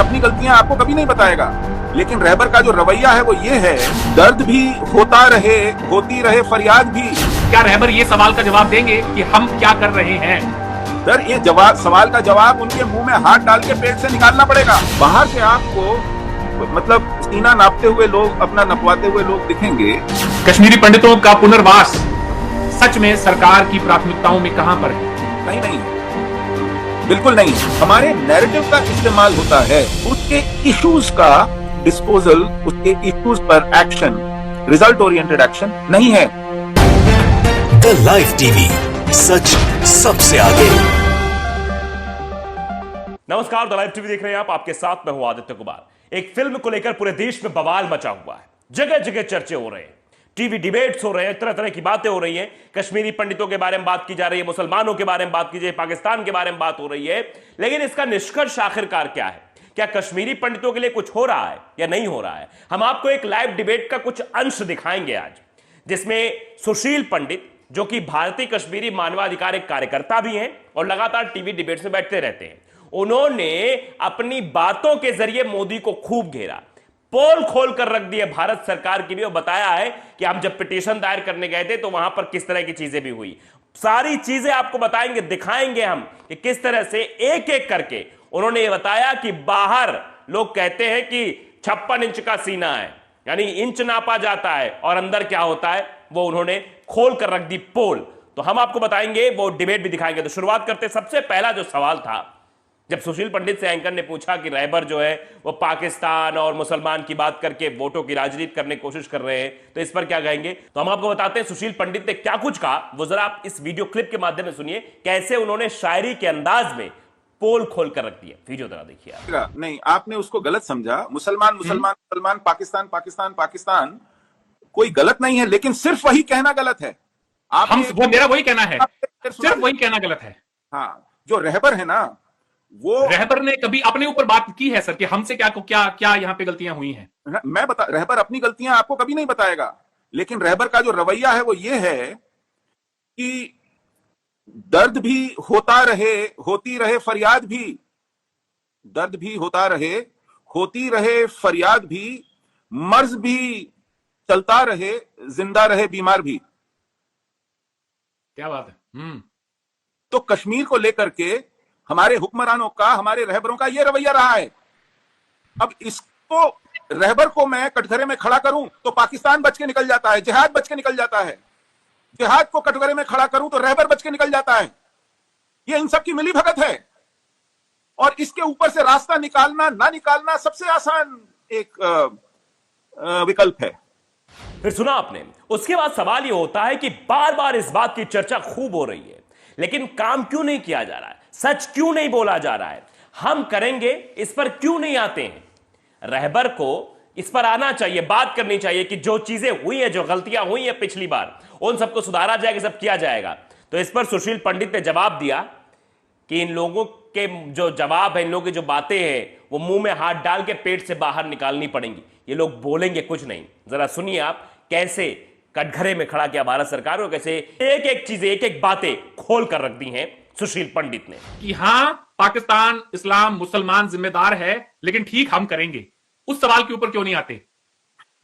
अपनी गलतियां आपको कभी नहीं बताएगा, लेकिन रहबर का जो रवैया है वो ये है, दर्द भी होता रहे, होती रहे फरियाद भी। क्या रहबर ये सवाल का जवाब देंगे कि हम क्या कर रहे हैं? सर, ये सवाल का जवाब उनके मुंह में हाथ डाल के पेट से निकालना पड़ेगा। बाहर से आपको मतलब सीना नापते हुए लोग, अपना नपवाते हुए लोग दिखेंगे। कश्मीरी पंडितों का पुनर्वास सच में सरकार की प्राथमिकताओं में कहां पर है? नहीं नहीं, बिल्कुल नहीं। हमारे नैरेटिव का इस्तेमाल होता है, उसके इश्यूज का डिस्पोजल, उसके इश्यूज पर एक्शन, रिजल्ट ओरिएंटेड एक्शन नहीं है। द लाइव टीवी, सच सबसे आगे। नमस्कार, द लाइव टीवी देख रहे हैं आप, आपके साथ मैं हूं आदित्य कुमार। एक फिल्म को लेकर पूरे देश में बवाल मचा हुआ है, जगह जगह चर्चे हो रहे हैं, टीवी डिबेट्स हो रहे हैं, तरह तरह की बातें हो रही हैं। कश्मीरी पंडितों के बारे में बात की जा रही है, मुसलमानों के बारे में बात की जाए, पाकिस्तान के बारे में बात हो रही है, लेकिन इसका निष्कर्ष आखिरकार क्या है? क्या कश्मीरी पंडितों के लिए कुछ हो रहा है या नहीं हो रहा है? हम आपको एक लाइव डिबेट का कुछ अंश दिखाएंगे आज, जिसमें सुशील पंडित, जो कि भारतीय कश्मीरी मानवाधिकार एक कार्यकर्ता भी हैं और लगातार टीवी डिबेट्स में बैठते रहते हैं, उन्होंने अपनी बातों के जरिए मोदी को खूब घेरा, पोल खोल कर रख दिए भारत सरकार की भी, और बताया है कि हम जब पिटीशन दायर करने गए थे तो वहां पर किस तरह की चीजें भी हुई। सारी चीजें आपको बताएंगे, दिखाएंगे हम कि किस तरह से एक एक करके उन्होंने ये बताया कि बाहर लोग कहते हैं कि 56 इंच का सीना है, यानी इंच नापा जाता है, और अंदर क्या होता है वो उन्होंने खोल कर रख दी पोल। तो हम आपको बताएंगे, वो डिबेट भी दिखाएंगे। तो शुरुआत करते, सबसे पहला जो सवाल था, जब सुशील पंडित से एंकर ने पूछा कि रहबर जो है वो पाकिस्तान और मुसलमान की बात करके वोटों की राजनीति करने की कोशिश कर रहे हैं, तो इस पर क्या कहेंगे? तो हम आपको बताते हैं सुशील पंडित ने क्या कुछ कहा, वो जरा आप इस वीडियो क्लिप के माध्यम से सुनिए, कैसे उन्होंने शायरी के अंदाज में पोल खोल कर रख दिया। वीडियो जरा देखिए आप। नहीं, आपने उसको गलत समझा। मुसलमान मुसलमान मुसलमान, पाकिस्तान पाकिस्तान पाकिस्तान कोई गलत नहीं है, लेकिन सिर्फ वही कहना गलत है। वो मेरा वही कहना है, सिर्फ वही कहना गलत है। हाँ, जो रहबर है ना, वो रहबर ने कभी अपने ऊपर बात की है सर कि हमसे क्या क्या क्या यहाँ पे गलतियां हुई हैं? रहबर अपनी गलतियां आपको कभी नहीं बताएगा, लेकिन रहबर का जो रवैया है वो ये है कि दर्द भी होता रहे, होती रहे फरियाद भी। दर्द भी होता रहे, होती रहे फरियाद भी, मर्ज भी चलता रहे, जिंदा रहे बीमार भी। क्या बात है। तो कश्मीर को लेकर के हमारे हुक्मरानों का, हमारे रहबरों का यह रवैया रहा है। अब इसको, रहबर को मैं कटघरे में खड़ा करूं तो पाकिस्तान बच के निकल जाता है, जिहाद बच के निकल जाता है। जिहाद को कटघरे में खड़ा करूं तो रहबर बच के निकल जाता है। यह इन सब की मिली भगत है, और इसके ऊपर से रास्ता निकालना ना निकालना सबसे आसान एक विकल्प है। फिर सुना आपने, उसके बाद सवाल यह होता है कि बार बार इस बात की चर्चा खूब हो रही है, लेकिन काम क्यों नहीं किया जा रहा है? सच क्यों नहीं बोला जा रहा है? हम करेंगे, इस पर क्यों नहीं आते हैं? रहबर को इस पर आना चाहिए, बात करनी चाहिए कि जो चीजें हुई है, जो गलतियां हुई है पिछली बार, उन सबको सुधारा जाएगा, सब किया जाएगा। तो इस पर सुशील पंडित ने जवाब दिया कि इन लोगों के जो जवाब है, इन लोगों की जो बातें हैं, वो मुंह में हाथ डाल के पेट से बाहर निकालनी पड़ेंगी। ये लोग बोलेंगे कुछ नहीं। जरा सुनिए आप, कैसे कटघरे में खड़ा किया भारत सरकार को, कैसे एक एक चीजें, एक एक बातें खोल कर रख दी हैं सुशील पंडित ने। कि हां, पाकिस्तान, इस्लाम, मुसलमान जिम्मेदार है, लेकिन ठीक हम करेंगे। उस सवाल के ऊपर क्यों नहीं आते?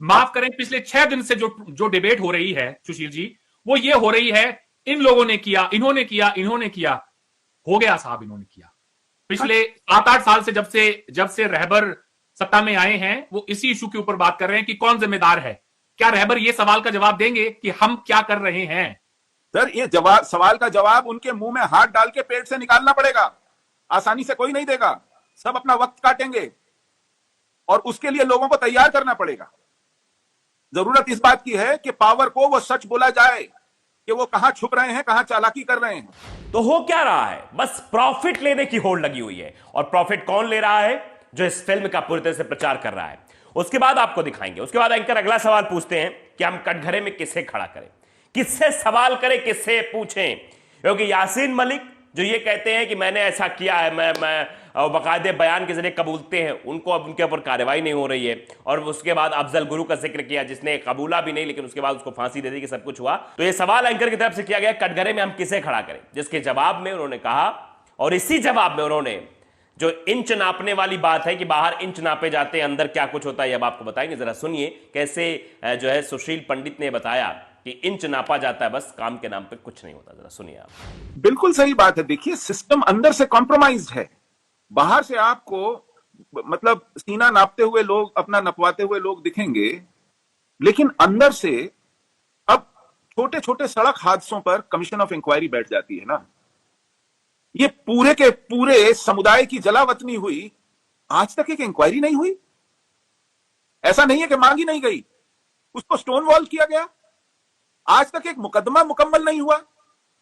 माफ करें, पिछले 6 दिन से जो डिबेट हो रही है सुशील जी, वो ये हो रही है, इन लोगों ने किया, इन्होंने किया, इन्होंने किया। हो गया साहब, इन्होंने किया। पिछले 7-8 साल से जब से रहबर सत्ता में आए हैं, वो इसी इशू के ऊपर बात कर रहे हैं कि कौन जिम्मेदार है। क्या रहबर ये सवाल का जवाब देंगे कि हम क्या कर रहे हैं? सर, ये सवाल का जवाब उनके मुंह में हाथ डाल के पेट से निकालना पड़ेगा। आसानी से कोई नहीं देगा, सब अपना वक्त काटेंगे, और उसके लिए लोगों को तैयार करना पड़ेगा। जरूरत इस बात की है कि पावर को वो सच बोला जाए कि वो कहां छुप रहे हैं, कहां चालाकी कर रहे हैं। तो हो क्या रहा है? बस प्रॉफिट लेने की होड़ लगी हुई है, और प्रॉफिट कौन ले रहा है? जो इस फिल्म का पूरी तरह से प्रचार कर रहा है। उसके बाद आपको दिखाएंगे। उसके बाद एंकर अगला सवाल पूछते हैं कि हम कटघरे में किससे खड़ा करें, किससे सवाल करें, किससे पूछें? क्योंकि यासीन मलिक जो ये कहते हैं कि मैंने ऐसा किया है, मैं बाकायदे बयान के जरिए कबूलते हैं, उनको अब उनके ऊपर कार्रवाई नहीं हो रही है। और उसके बाद अफजल गुरु का जिक्र किया, जिसने कबूला भी नहीं, लेकिन उसके बाद उसको फांसी दे दी कि सब कुछ हुआ। तो ये सवाल एंकर की तरफ से किया गया, कटघरे में हम किसे खड़ा करें, जिसके जवाब में उन्होंने कहा, और इसी जवाब में उन्होंने जो इंच नापने वाली बात है कि बाहर इंच नापे जाते हैं, अंदर क्या कुछ होता है, अब आपको बताएंगे। जरा सुनिए कैसे जो है सुशील पंडित ने बताया कि इंच नापा जाता है, बस काम के नाम पे कुछ नहीं होता। जरा सुनिए आप। बिल्कुल सही बात है। देखिए, सिस्टम अंदर से कॉम्प्रोमाइज्ड है। बाहर से आपको मतलब सीना नापते हुए लोग, अपना नपवाते हुए लोग दिखेंगे, लेकिन अंदर से अब छोटे छोटे सड़क हादसों पर कमीशन ऑफ इंक्वायरी बैठ जाती है ना। ये पूरे के पूरे समुदाय की जलावतनी हुई, आज तक एक इंक्वायरी नहीं हुई। ऐसा नहीं है कि मांगी नहीं गई, उसको स्टोन वॉल किया गया। आज तक एक मुकदमा मुकम्मल नहीं हुआ।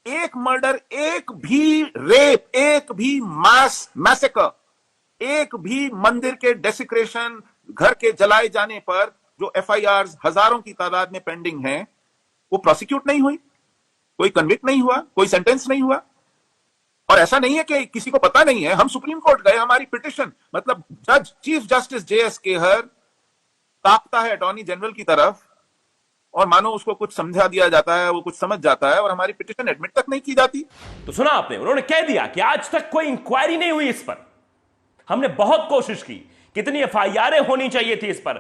एक मर्डर, एक भी रेप, एक भी मास मैसेकर, एक भी मंदिर के डेसिक्रेशन, घर के जलाए जाने पर जो एफआईआर हजारों की तादाद में पेंडिंग हैं, वो प्रोसिक्यूट नहीं हुई, कोई कन्विक्ट नहीं हुआ, कोई सेंटेंस नहीं हुआ। और ऐसा नहीं है कि किसी को पता नहीं है। हम सुप्रीम कोर्ट गए, हमारी पिटिशन, मतलब जज चीफ जस्टिस जेएस केहर ताकता है अटॉर्नी जनरल की तरफ, और मानो उसको कुछ समझा दिया जाता है, वो कुछ समझ जाता है, और हमारी पिटिशन एडमिट तक नहीं की जाती। तो सुना आपने, उन्होंने कह दिया कि आज तक कोई इंक्वायरी नहीं हुई इस पर। हमने बहुत कोशिश की, कितनी एफआईआर होनी चाहिए थी इस पर,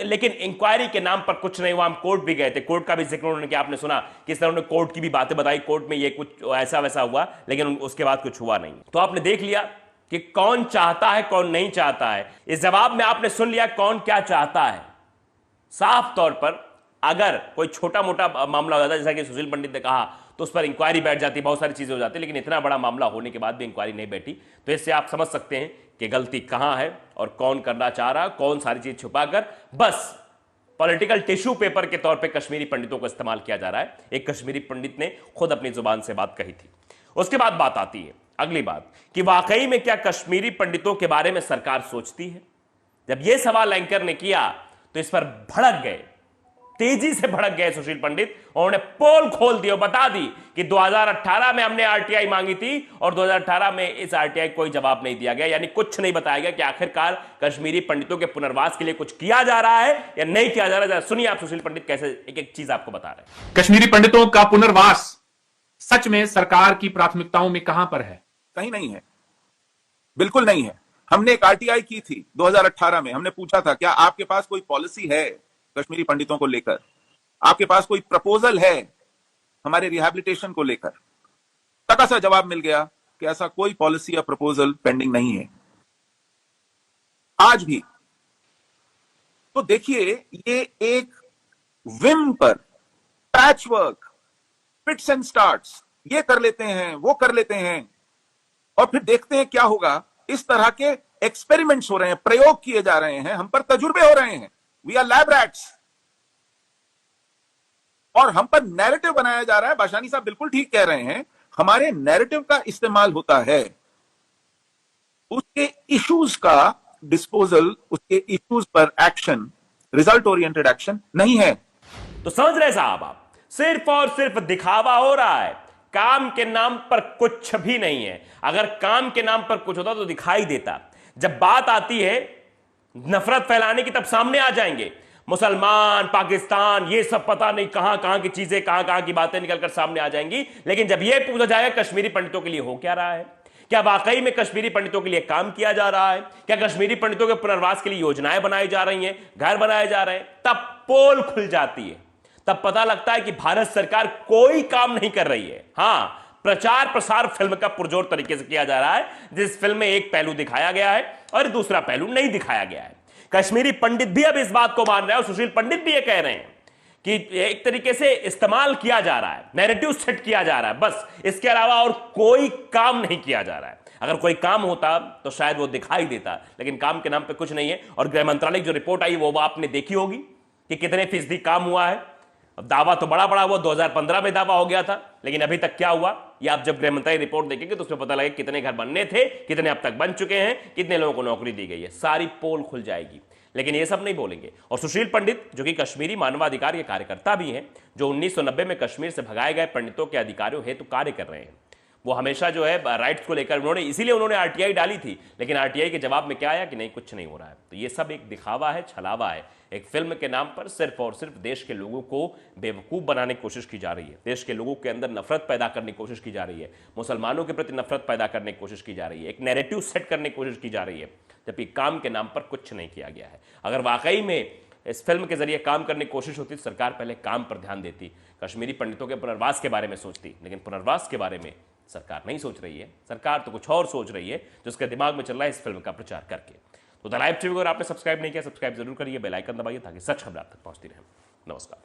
लेकिन इंक्वायरी के नाम पर कुछ नहीं हुआ। हम कोर्ट भी गए थे, कोर्ट का भी जिक्र उन्होंने किया, आपने सुना किस तरह उन्होंने कोर्ट की भी बातें बताई, कोर्ट में ये कुछ ऐसा वैसा हुआ, लेकिन उसके बाद कुछ हुआ नहीं। तो आपने देख लिया कि कौन चाहता है, कौन नहीं चाहता है। इस जवाब में आपने सुन लिया कौन क्या चाहता है। साफ तौर पर अगर कोई छोटा मोटा मामला हो जाता, जैसा कि सुशील पंडित ने कहा, तो उस पर इंक्वायरी बैठ जाती, बहुत सारी चीजें हो जाती, लेकिन इतना बड़ा मामला होने के बाद भी इंक्वायरी नहीं बैठी। तो इससे आप समझ सकते हैं कि गलती कहां है और कौन करना चाह रहा, कौन सारी चीज छुपाकर बस पॉलिटिकल टिश्यू पेपर के तौर पे कश्मीरी पंडितों को इस्तेमाल किया जा रहा है। एक कश्मीरी पंडित ने खुद अपनी जुबान से बात कही थी। उसके बाद बात आती है अगली बात कि वाकई में क्या कश्मीरी पंडितों के बारे में सरकार सोचती है। जब यह सवाल एंकर ने किया तो इस पर भड़क गए, तेजी से भड़क गए सुशील पंडित। उन्होंने पोल खोल दी और बता दी कि 2018 में हमने आरटीआई मांगी थी और 2018 में इस आरटीआई कोई जवाब नहीं दिया गया, यानी कुछ नहीं बताया गया कि आखिरकार कश्मीरी पंडितों के पुनर्वास के लिए कुछ किया जा रहा है या नहीं किया जा रहा है। सुनिए आप सुशील पंडित कैसे एक एक चीज आपको बता रहे हैं। कश्मीरी पंडितों का पुनर्वास सच में सरकार की प्राथमिकताओं में कहां पर है? कहीं नहीं है, बिल्कुल नहीं है। हमने एक आरटीआई की थी 2018 में। हमने पूछा था क्या आपके पास कोई पॉलिसी है कश्मीरी पंडितों को लेकर, आपके पास कोई प्रपोजल है हमारे रिहैबिलिटेशन को लेकर। तक सा जवाब मिल गया कि ऐसा कोई पॉलिसी या प्रपोजल पेंडिंग नहीं है आज भी। तो देखिए, ये एक विम पर patch work, fits and starts, ये कर लेते हैं, वो कर लेते हैं, और फिर देखते हैं क्या होगा। इस तरह के एक्सपेरिमेंट्स हो रहे हैं, प्रयोग किए जा रहे हैं, हम पर तजुर्बे हो रहे हैं। वी आर लैब रैट्स, और हम पर नैरेटिव बनाया जा रहा है। बाशानी साहब बिल्कुल ठीक कह रहे हैं, हमारे नैरेटिव का इस्तेमाल होता है, उसके इश्यूज का डिस्पोजल, उसके इश्यूज पर एक्शन, रिजल्ट ओरिएंटेड एक्शन नहीं है। तो समझ रहे साहब आप, सिर्फ और सिर्फ दिखावा हो रहा है, काम के नाम पर कुछ भी नहीं है। अगर काम के नाम पर कुछ होता तो दिखाई देता। जब बात आती है नफरत फैलाने की, तब सामने आ जाएंगे मुसलमान, पाकिस्तान, ये सब पता नहीं कहां कहां की चीजें, कहां कहां की बातें निकलकर सामने आ जाएंगी। लेकिन जब यह पूछा जाएगा कश्मीरी पंडितों के लिए हो क्या रहा है, क्या वाकई में कश्मीरी पंडितों के लिए काम किया जा रहा है, क्या कश्मीरी पंडितों के पुनर्वास के लिए योजनाएं बनाई जा रही हैं, घर बनाए जा रहे हैं, तब पोल खुल जाती है। तब पता लगता है कि भारत सरकार कोई काम नहीं कर रही है। हां, प्रचार प्रसार फिल्म का पुरजोर तरीके से किया जा रहा है, जिस फिल्म में एक पहलू दिखाया गया है और दूसरा पहलू नहीं दिखाया गया है। कश्मीरी पंडित भी अब इस बात को मान रहे हैं और सुशील पंडित भी ये कह रहे हैं कि एक तरीके से इस्तेमाल किया जा रहा है, नैरेटिव सेट किया जा रहा है, बस इसके अलावा और कोई काम नहीं किया जा रहा है। अगर कोई काम होता तो शायद वो दिखाई देता, लेकिन काम के नाम पे कुछ नहीं है। और गृह मंत्रालय की जो रिपोर्ट आई वो आपने देखी होगी कि कितने फीसदी काम हुआ है। अब दावा तो बड़ा बड़ा हुआ, 2015 में दावा हो गया था, लेकिन अभी तक क्या हुआ ये आप जब गृह मंत्रालय रिपोर्ट देखेंगे तो उसमें पता लगेगा कितने घर बनने थे, कितने अब तक बन चुके हैं, कितने लोगों को नौकरी दी गई है। सारी पोल खुल जाएगी, लेकिन ये सब नहीं बोलेंगे। और सुशील पंडित, जो कि कश्मीरी मानवाधिकार के कार्यकर्ता भी हैं, जो 1990 में कश्मीर से भगाए गए पंडितों के अधिकारियों हेतु कार्य कर रहे हैं, वो हमेशा जो है राइट्स को लेकर इसीलिए उन्होंने आरटीआई डाली थी, लेकिन आरटीआई के जवाब में क्या आया कि नहीं, कुछ नहीं हो रहा है। तो ये सब एक दिखावा है, छलावा है। एक फिल्म के नाम पर सिर्फ और सिर्फ देश के लोगों को बेवकूफ बनाने की कोशिश की जा रही है, देश के लोगों के अंदर नफरत पैदा करने की कोशिश की जा रही है, मुसलमानों के प्रति नफरत पैदा करने की कोशिश की जा रही है, एक नैरेटिव सेट करने की कोशिश की जा रही है, जबकि काम के नाम पर कुछ नहीं किया गया है। अगर वाकई में इस फिल्म के जरिए काम करने की कोशिश होती तो सरकार पहले काम पर ध्यान देती, कश्मीरी पंडितों के पुनर्वास के बारे में सोचती, लेकिन पुनर्वास के बारे में सरकार नहीं सोच रही है। सरकार तो कुछ और सोच रही है जो उसके दिमाग में चल रहा है इस फिल्म का प्रचार करके। तो द लाइव टीवी को अगर आपने सब्सक्राइब नहीं किया, सब्सक्राइब जरूर करिए, बेल आइकन दबाइए ताकि सच खबर आप तक पहुंचती रहे। नमस्कार।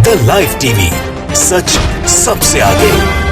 द लाइव टीवी, सच सबसे आगे।